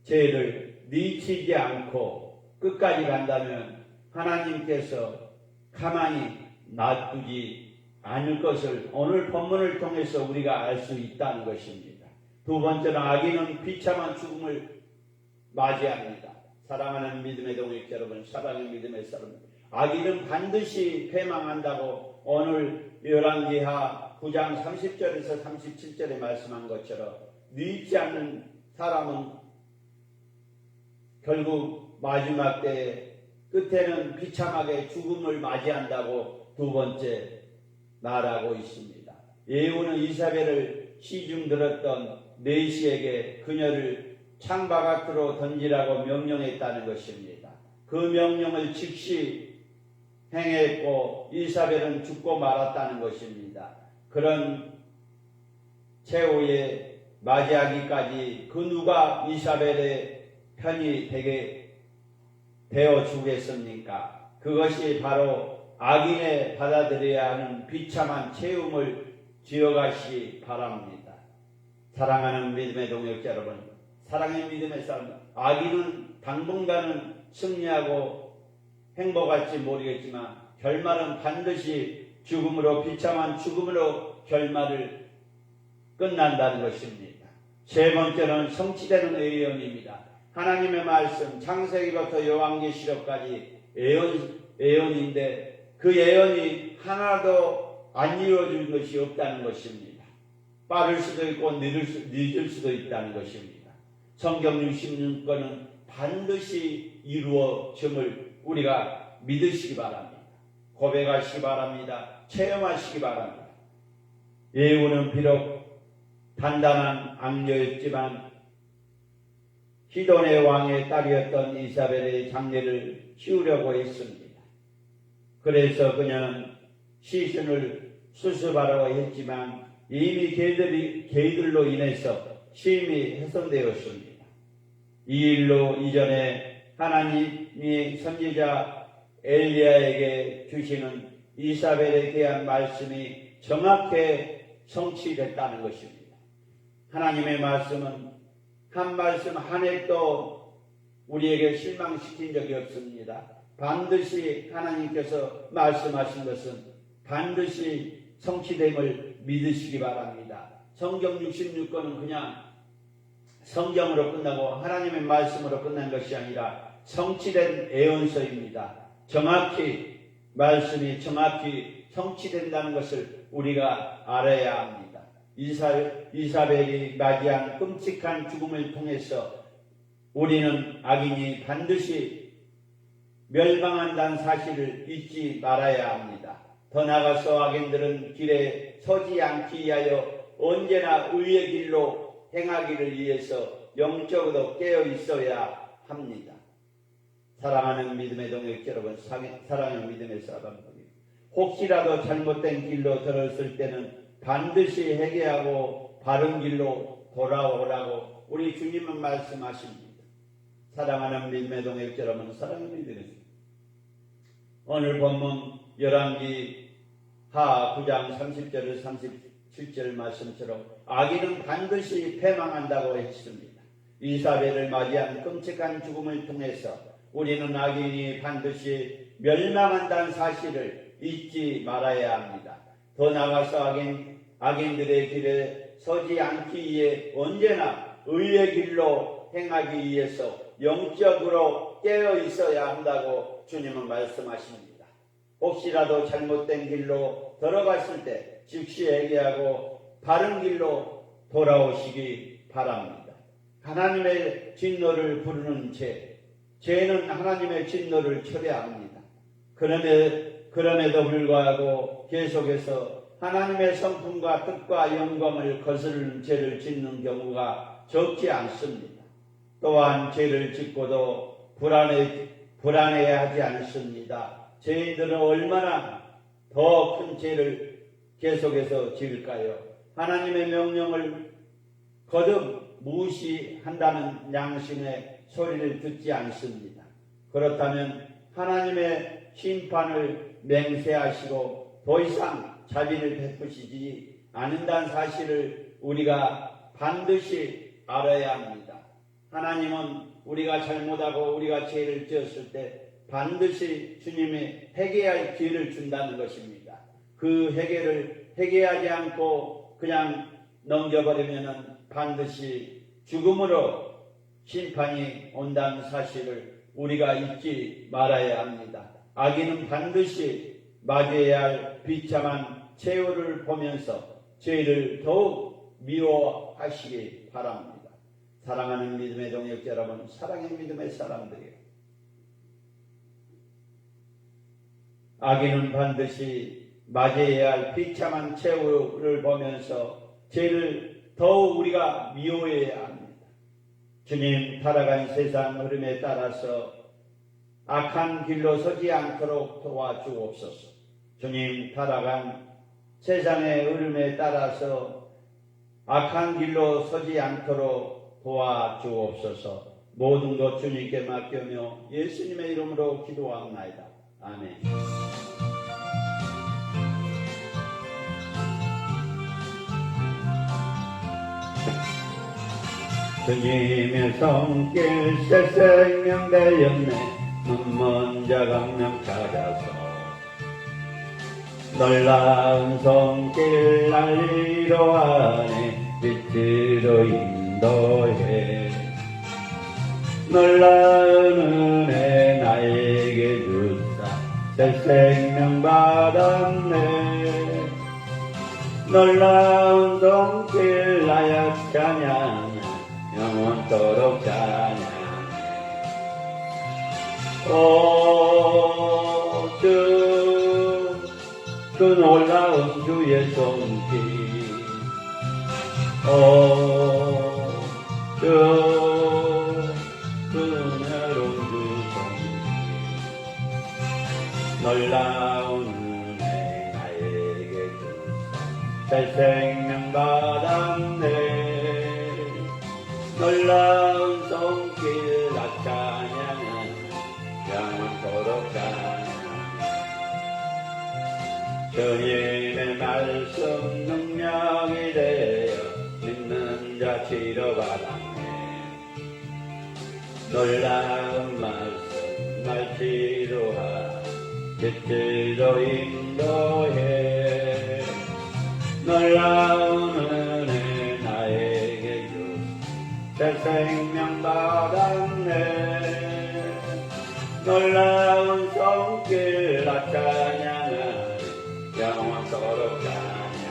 죄를 미치지 않고 끝까지 간다면 하나님께서 가만히 놔두지 않을 것을 오늘 본문을 통해서 우리가 알 수 있다는 것입니다. 두 번째는 악인은 비참한 죽음을 맞이합니다. 사랑하는 믿음의 동역자 여러분, 사랑의 믿음의 사람, 악인은 반드시 패망한다고 오늘 열왕기하 9장 30절에서 37절에 말씀한 것처럼 누이지 않는 사람은 결국 마지막 때 끝에는 비참하게 죽음을 맞이한다고 두 번째 말하고 있습니다. 예후는 이사벨을 시중 들었던 내시에게 그녀를 창바깥으로 던지라고 명령했다는 것입니다. 그 명령을 즉시 행했고 이사벨은 죽고 말았다는 것입니다. 그런 최후에 맞이하기까지 그 누가 이사벨의 편이 되어 주겠습니까? 그것이 바로 악인에 받아들여야 하는 비참한 체험을 지어가시 바랍니다. 사랑하는 믿음의 동역자 여러분, 사랑의 믿음의 사람, 악인은 당분간은 승리하고 행복할지 모르겠지만 결말은 반드시 죽음으로, 비참한 죽음으로 결말을 끝난다는 것입니다. 세 번째는 성취되는 예언입니다. 하나님의 말씀, 창세기부터 요한계시록까지 예언인데 그 예언이 하나도 안 이루어질 것이 없다는 것입니다. 빠를 수도 있고 늦을 수도 있다는 것입니다. 성경 66권은 반드시 이루어짐을 우리가 믿으시기 바랍니다. 고백하시기 바랍니다. 체험하시기 바랍니다. 예후는 비록 단단한 악녀였지만 시돈의 왕의 딸이었던 이사벨의 장례를 치우려고 했습니다. 그래서 그녀는 시신을 수습하려 했지만 이미 개들로 인해서 심히 훼손되었습니다. 이 일로 이전에 하나님이 선지자 엘리야에게 주시는 이사벨에 대한 말씀이 정확히 성취됐다는 것입니다. 하나님의 말씀은 한 말씀 한 획도 우리에게 실망시킨 적이 없습니다. 반드시 하나님께서 말씀하신 것은 반드시 성취됨을 믿으시기 바랍니다. 성경 66권은 그냥 성경으로 끝나고 하나님의 말씀으로 끝난 것이 아니라 성취된 예언서입니다. 정확히 말씀이 정확히 성취된다는 것을 우리가 알아야 합니다. 이사벨이 맞이한 끔찍한 죽음을 통해서 우리는 악인이 반드시 멸망한다는 사실을 잊지 말아야 합니다. 더 나아가서 악인들은 길에 서지 않기 위하여 언제나 의의 길로 행하기를 위해서 영적으로 깨어 있어야 합니다. 사랑하는 믿음의 동역자 여러분, 사랑하는 믿음의 사람들이 혹시라도 잘못된 길로 들었을 때는 반드시 회개하고 바른 길로 돌아오라고 우리 주님은 말씀하십니다. 사랑하는 믿음의 동역자 여러분, 사랑하는 믿음의 오늘 본문 열왕기 하 9장 30절 37절 말씀처럼 악인은 반드시 패망한다고 했습니다. 이사벨을 맞이한 끔찍한 죽음을 통해서 우리는 악인이 반드시 멸망한다는 사실을 잊지 말아야 합니다. 더 나아가서 악인들의 길에 서지 않기 위해 언제나 의의 길로 행하기 위해서 영적으로 깨어 있어야 한다고 주님은 말씀하십니다. 혹시라도 잘못된 길로 들어갔을 때 즉시 회개하고 바른 길로 돌아오시기 바랍니다. 하나님의 진노를 부르는 죄는 하나님의 진노를 초래합니다. 그럼에도 불구하고 계속해서 하나님의 성품과 뜻과 영광을 거스르는 죄를 짓는 경우가 적지 않습니다. 또한 죄를 짓고도 불안해하지 않습니다. 죄인들은 얼마나 더 큰 죄를 계속해서 지을까요? 하나님의 명령을 거듭 무시한다는 양심의 소리를 듣지 않습니다. 그렇다면 하나님의 심판을 맹세하시고 더 이상 자비를 베푸시지 않는다는 사실을 우리가 반드시 알아야 합니다. 하나님은 우리가 잘못하고 우리가 죄를 지었을 때 반드시 주님이 회개할 기회를 준다는 것입니다. 그 회개하지 않고 그냥 넘겨버리면 반드시 죽음으로 심판이 온다는 사실을 우리가 잊지 말아야 합니다. 악인은 반드시 맞이해야 할 비참한 최후를 보면서 죄를 더욱 미워하시기 바랍니다. 사랑하는 믿음의 동역자 여러분, 사랑의 믿음의 사람들이요, 악인은 반드시 맞이해야 할 비참한 최후를 보면서 죄를 더욱 우리가 미워해야 합니다. 주님 살아간 세상 흐름에 따라서 악한 길로 서지 않도록 도와주옵소서. 주님 살아간 세상의 흐름에 따라서 악한 길로 서지 않도록 도와주옵소서. 모든 것 주님께 맡기며 예수님의 이름으로 기도합나이다. 아멘. 주님의 손길 새 생명 되었네. 눈먼 자 강명 찾아서 놀라운 손길 날 위로하네. 빛으로 인도해. 놀라운 은혜 나에게 주사 새 생명 받았네. 놀라운 손길 나야 찬양 영원토록 찬양. 그 놀라운 주의 손길 그 은혜로운 주 손길 놀라운 은혜 나에게 주사 새 생명 받았네 놀라운 손길 나 찬양하네 영원토록 찬양하네 주님의 말씀 능력이 되어 믿는 자 치료받았네 놀라운 말씀 날 치료하라 빛으로 인도해 놀라운 은혜 나에게 주 새 생명 받았네 놀라운 손길 나 찬양하네 영원토록 찬양해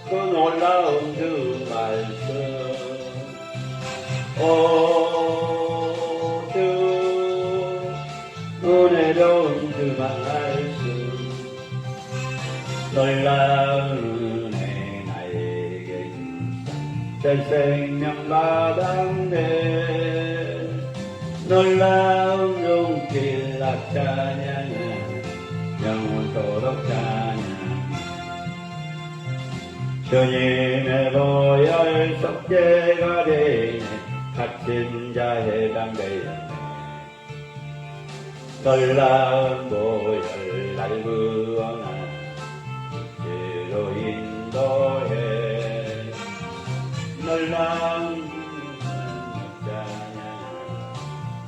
그 놀라운 주 말씀 주 은혜로운 주 말씀 놀라운 은혜 나에게 주사 새 생명 받았네 놀라운 용길 나 찬양하네 영원토록 찬양해 주님의 보혈 속죄가 되네 갇힌 자 해방되었네 놀라운 보혈 날 구원하네 빛으로 인도해 놀라운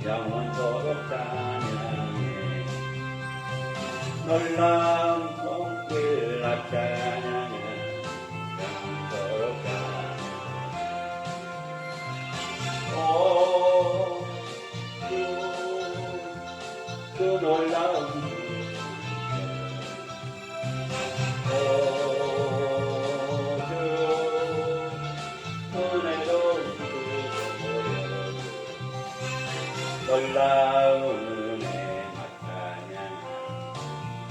영원토록 찬양해 놀라운 손길 나 찬양해 영원토록 찬양해 그 놀라운 놀라운 은혜 찬양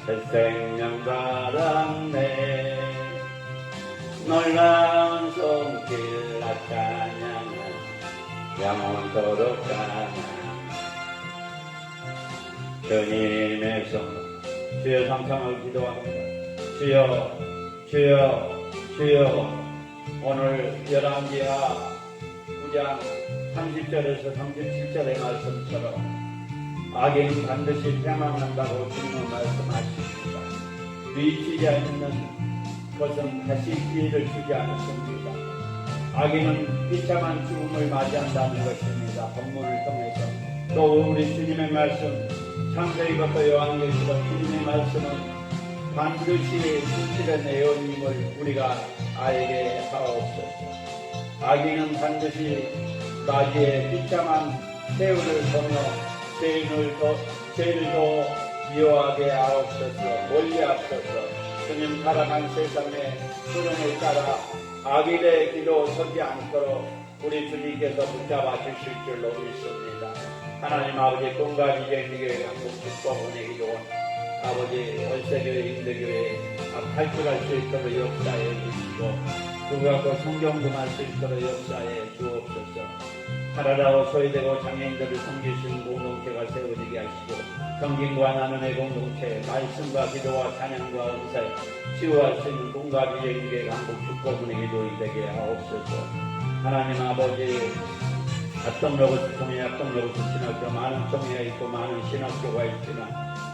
새 생명 받았네 놀라운 손길 나 찬양 영원토록 찬양 주님의 손 주여 상상을 기도합니다 주여 주여 주여 오늘 열왕기하 9장 30절에서 37절의 말씀처럼 악인은 반드시 폐망한다고 주님은 말씀하십니다. 위치지 않는 것은 다시 기회를 주지 않습니다. 악인은 비참한 죽음을 맞이한다는 것입니다. 본문을 통해서 또 우리 주님의 말씀 창세기부터 요한계시록 주님의 말씀은 반드시 진실의 내용임을 우리가 알게 하옵소서. 악인은 반드시 마지에 비참한 세월을 보며 죄를 더 미워하게 하옵소서. 멀리 하옵소서. 주님 살아간 세상의 흐름을 따라 악인의 길로 서지 않도록 우리 주님께서 붙잡아 주실 줄로 믿습니다. 하나님 아버지 꿈과 이재미교회 한국 축복원의 기도원 아버지 월세교회 인대교회 탈출할 수 있도록 역사해 주시고 그것과 성경도 할 수 있도록 역사해 주옵소서. 하나라고 소외되고 장애인들을 섬기시는 공동체가 세워지게 하시고 성김과 나눔의 공동체 말씀과 기도와 찬양과 은사 치유할 수 있는 꿈과 비전교회 한국 축복원의 기도이 되게 하옵소서. 하나님 아버지 합동로고스 통해 합동로고스 신학교 많은 통해가 있고 많은 신학교가 있지만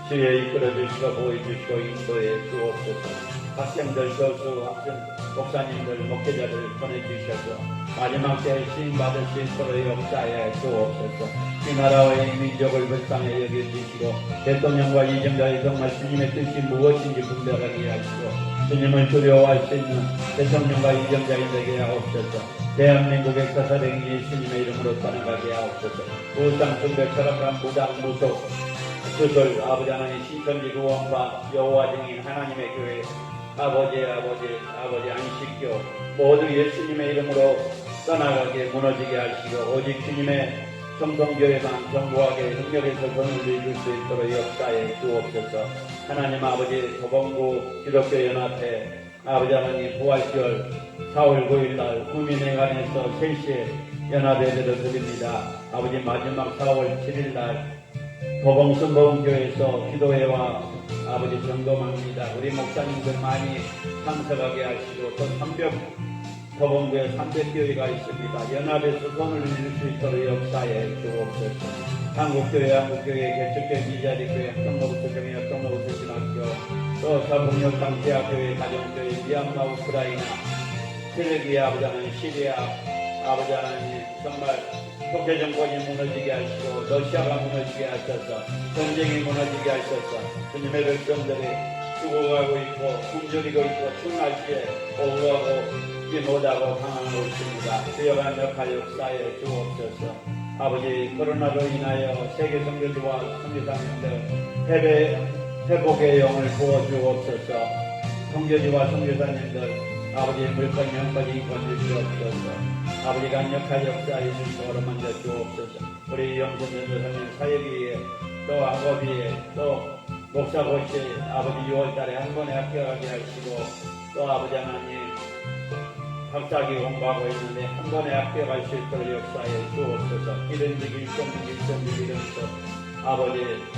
주여 이끌어주시고 보여주시고 인도해 주옵소서. 학생들 교수 학생 목사님들 목회자들 보내주셔서 마지막 때에 시인받을 수 있도록 역사해 주옵소서. 이 나라의 민족을 불쌍히 여겨주시고 대통령과 이정자의 정말 주님의 뜻이 무엇인지 분별하게 하시고 주님을 두려워할 수 있는 대통령과 이정자이 되게 하옵소서. 대한민국의 거사랭이 예수님의 이름으로 떠나가게 하옵소서. 우상 숭배 철학한 무당 무속 그들 아버지 하나님 신천지 구원과 여호와 증인 하나님의 교회 아버지 안식교 모두 예수님의 이름으로 떠나가게 무너지게 하시고 오직 주님의 성동교회만 견고하게 능력에서 권을 이룰 수 있도록 역사에 주옵소서. 하나님 아버지 도봉구 기독교연합회 아버지 하나님 부활절 4월 9일날 구민회관에서 3시에 연합예배를 드립니다. 아버지 마지막 4월 7일날 도봉순복음교회에서 기도회와 아버지 점검합니다. 우리 목사님들 많이 참석하게 하시고 또 도봉구에 300교회가 있습니다. 연합에서 손을 이룰 수 있도록 역사에 주옵소서. 한국교회, 개척교회, 미자리교회, 학동로부서교회, 학동로부서신학교, 또 서북녘당 대학교회, 가정교회, 미얀마, 우크라이나, 세르비아, 아버지 하나님, 시리아, 아버지 하나님, 정말 독재 정권이 무너지게 하시고 러시아가 무너지게 하셔서 전쟁이 무너지게 하셔서 주님의 백성들이 죽어가고 있고 굶주리고 있고 추운 날씨에 오후하고 못하고 당하고 있습니다. 주여가 역할 역사에 주옵소서. 아버지 코로나로 인하여 세계 선교지와 선교사님들 회복의 영을 부어주옵소서. 선교지와 선교사님들 아버지의 물건 영까지 인권 주시옵소서. 아버지 강력한 역사에 주시고 먼저 주옵소서. 우리 영선전도사님 사역위에 또 학업위에 또 목사고시 아버지 6월달에 한 번에 합격하게 하시고 또 아버지 하나님 박사기 공부하고 있는데 한 번에 합격할 수 있도록 역사에 주옵소서. 1.6 이름소 아버지 또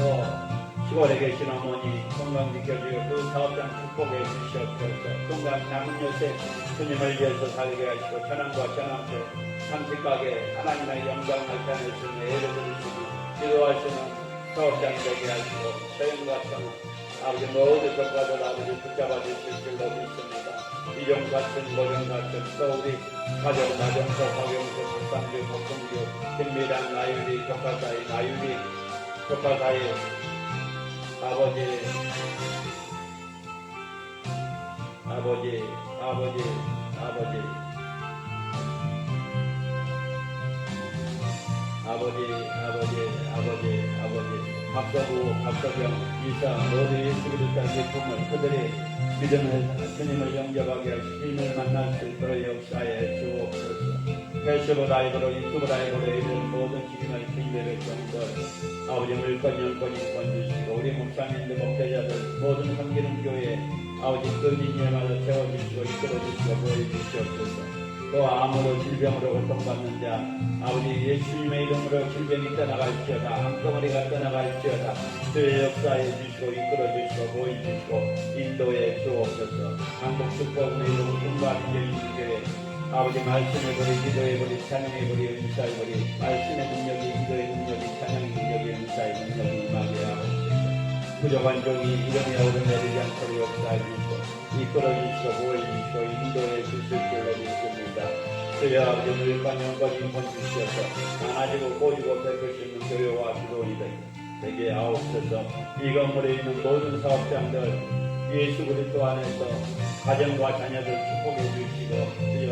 시골에 계신 어머니 건강 지켜주고 그 사업장 축복해 주시옵소서. 건강 남은 여세 주님을 위해서 살게 하시고 천황과 천황께 삼식가게 하나님의 영광 나타낼 수 있는 예를 들으시고 기도하시는 사업장이 되게 하시고 처형과 천황 아버지 모든 것과도 아버지 붙잡아 주실 줄로 믿습니다. 이종 같은 고종 같은 또 우리 가족 나정서 박영수 박상규 박성규 김미란 나유리 조카사이 나유리 조카사이 아버지 박서부 박서경 이사 모두 예수 그리스도의 품을 그들이 믿음을 주님을 영접하게 하시고 주님을 만날 수 있도록 역사에 주옵소서. 페이스북 라이브로 유튜브 라이브로 이런 모든 주님의 백성들 아버지 물건 영권 인권 주시고 우리 목사님들 목회자들 모든 섬기는 교회 아버지 끈인 일마다 세워주시고 이끌어주시고 보여주시옵소서. 또 암으로 질병으로 고통받는 자 아버지 예수님의 이름으로 질병이 떠나갈지어다 암덩어리가 떠나갈지어다 주의 역사해 주시고 이끌어주시고 보여주시고 인도해 주옵소서. 한국 축복의 이름 군과 비전교회 아버지 말씀해버리 기도해버리 찬양해버리 은사해버리 말씀의 능력이 기도의 능력이 찬양의 능력이 은사의 능력이 임하게 하옵소서. 부족한 종이 이름이 오르내리지 않도록 역사해 주시고 이끌어주시고 보여주시고 인도해 주실 줄로 믿습니다. 주여 아버지 물관 영광 인권 주시어서 많아지고 꼬지고 베풀 수 있는 교회와 기도원이 되게 하옵소서. 이 건물에 있는 모든 사업장들 예수 그리스도 안에서 가정과 자녀들 축복해 주시고 주여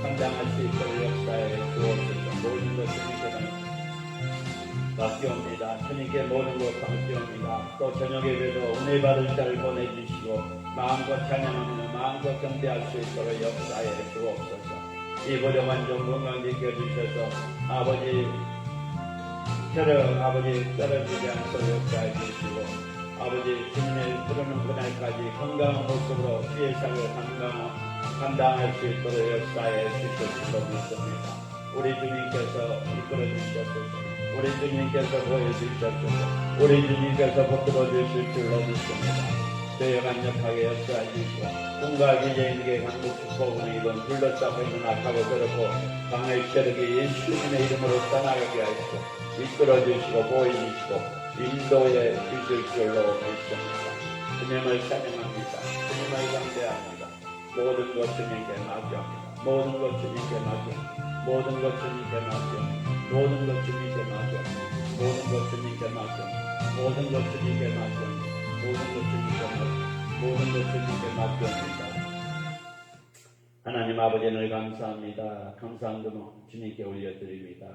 감당할 수 있도록 역사에 주옵소서. 모든 것 주님께 맡겨옵니다. 주님께 모든 것 맡겨옵니다. 또 저녁 예배도 은혜 받을 자를 보내주시고 마음껏 찬양하며 마음껏 경배할 수 있도록 역사에 주옵소서. 이 부족한 종 건강 지켜주셔서 아버지 떨어지지 않도록 역사해 주시고 아버지 주님의 부르는 그날까지 건강한 모습으로 주의 삶을 감당할 수 있도록 역사해 주실 줄로 믿습니다. 우리 주님께서 이끌어 주셨소서. 우리 주님께서 보여주셨소서. 우리 주님께서 붙들어 주실 줄로 믿습니다. 저희 강력하게 역사해 주시고 꿈과 기재인에게 강국 축복을 이룬 둘러싸고 있는 악하고 더럽고 강의 세력이 예수님의 이름으로 떠나가게 하시고 이끌어 주시고 보여주시고 인도해 주실 줄로 믿습니다. 주님을 찬양합니다. 주님을 경배합니다. 모든 것 주님께 맡겨합니다. 모든 것 주님께 맡겨합니다. 모든 것 주님께 맡겨합니다. 모든 것 주님께 맡겨합니다. 모든 것 주님께 맡겨합니다. 모든 것 주님께 맡겨합니다. 모든 것 주님께 맡겨합니다. 모든 것 주님께 맡겨합니다. 하나님 아버지 늘 감사합니다. 감사한 금 주님께 올려드립니다.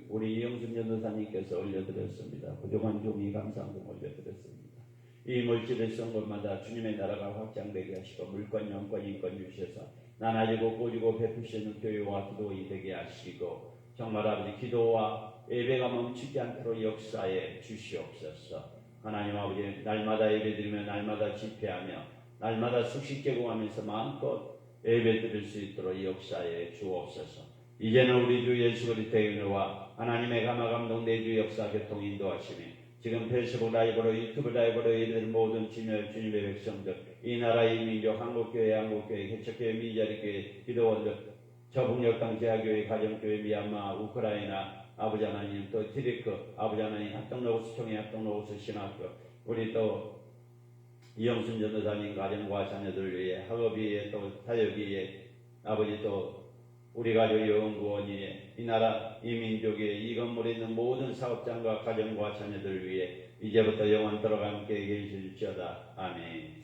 우리 이영순 전도사님께서 올려드렸습니다. 부족한 종이 감사한 금 올려드렸습니다. 이 물질을 쓴 곳마다 주님의 나라가 확장되게 하시고 물권, 영권, 인권 주셔서 나눠지고 꼬지고 베푸시는 교회와 기도이 되게 하시고 정말 아버지 기도와 예배가 멈추지 않도록 역사에 주시옵소서. 하나님 아버지 날마다 예배드리며 날마다 집회하며 날마다 숙식 제공하면서 마음껏 예배 드릴 수 있도록 역사에 주옵소서. 이제는 우리 주 예수 그리스도의 은혜와 하나님의 감화 감동 내주 역사 교통 인도하시며 지금 페이스북 라이브로 유튜브 라이브로 예배드린 모든 주님의 백성들 이 나라의 민족 한국교회 개척교회 미자리교회 기도원들 저북녘 제아교회 가정교회 미얀마 우크라이나 아버지 하나님 또 티리크 아버지 하나님 합동로고스 총회 합동로고스 신학교 우리 또 이영순 전도사님 가정과 자녀들 위해 학업위에 또 사역위에 아버지 또 우리 가족 연구원위에 이 나라 이 민족에 이 건물에 있는 모든 사업장과 가정과 자녀들 위해 이제부터 영원토록 함께 계실지어다. 아멘.